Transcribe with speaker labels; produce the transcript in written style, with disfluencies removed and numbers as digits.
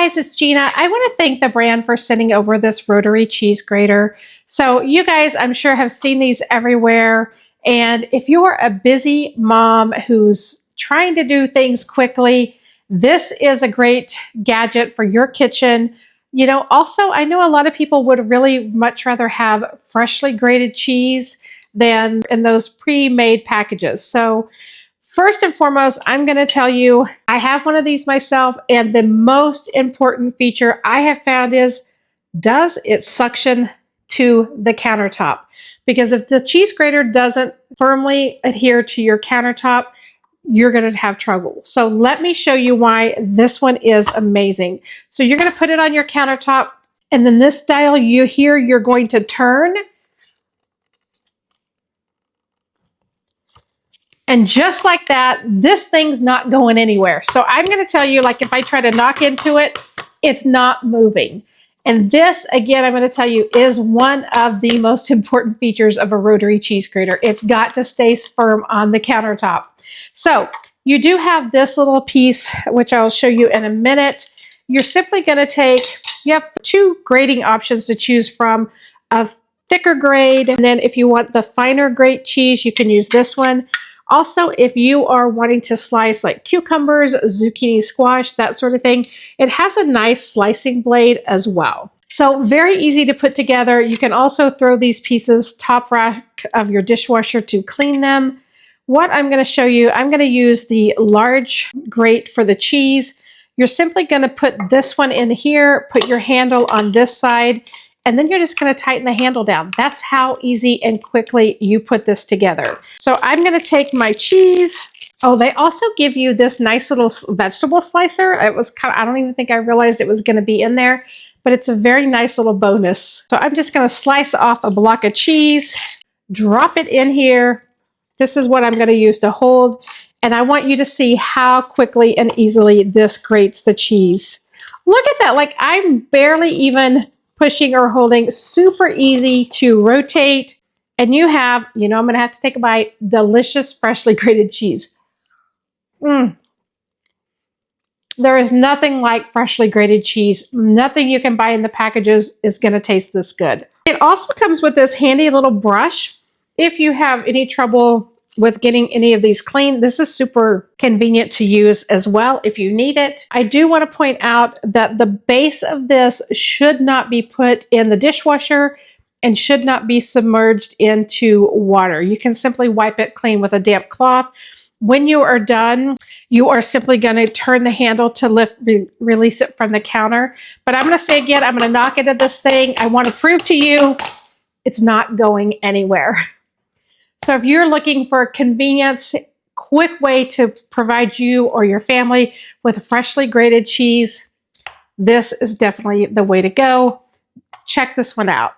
Speaker 1: guys, it's Gina. I want to thank the brand for sending over this Rotary Cheese Grater. So you guys, I'm sure, have seen these everywhere. And if you're a busy mom who's trying to do things quickly, this is a great gadget for your kitchen. You know, also, I know a lot of people would really much rather have freshly grated cheese than in those pre-made packages. So first and foremost, I'm going to tell you, I have one of these myself, and the most important feature I have found is, does it suction to the countertop? Because if the cheese grater doesn't firmly adhere to your countertop, you're going to have trouble. So let me show you why this one is amazing. So you're going to put it on your countertop, and then this dial you're going to turn. And just like that, this thing's not going anywhere. So I'm going to tell you, like, if I try to knock into it, it's not moving. And this, again, I'm going to tell you, is one of the most important features of a rotary cheese grater. It's got to stay firm on the countertop. So you do have this little piece, which I'll show you in a minute. You're simply going to you have two grating options to choose from, a thicker grade, and then if you want the finer grade cheese, you can use this one. Also, if you are wanting to slice like cucumbers, zucchini, squash, that sort of thing, it has a nice slicing blade as well. So very easy to put together. You can also throw these pieces top rack of your dishwasher to clean them. What I'm going to show you, I'm going to use the large grate for the cheese. You're simply going to put this one in here, put your handle on this side, and then you're just going to tighten the handle down. That's how easy and quickly you put this together. So I'm going to take my cheese. Oh, they also give you this nice little vegetable slicer. It was I don't even think I realized it was going to be in there, but it's a very nice little bonus. So I'm just going to slice off a block of cheese, drop it in here. This is what I'm going to use to hold. And I want you to see how quickly and easily this grates the cheese. Look at that. Like, I'm barely even pushing or holding, super easy to rotate. And you have, I'm going to have to take a bite, delicious freshly grated cheese. There is nothing like freshly grated cheese. Nothing you can buy in the packages is going to taste this good. It also comes with this handy little brush. If you have any trouble with getting any of these clean, this is super convenient to use as well if you need it. I do want to point out that the base of this should not be put in the dishwasher and should not be submerged into water. You can simply wipe it clean with a damp cloth. When you are done, you are simply going to turn the handle to release it from the counter. But I'm going to say again, I'm going to knock into this thing. I want to prove to you it's not going anywhere. So if you're looking for a convenience, quick way to provide you or your family with freshly grated cheese, this is definitely the way to go. Check this one out.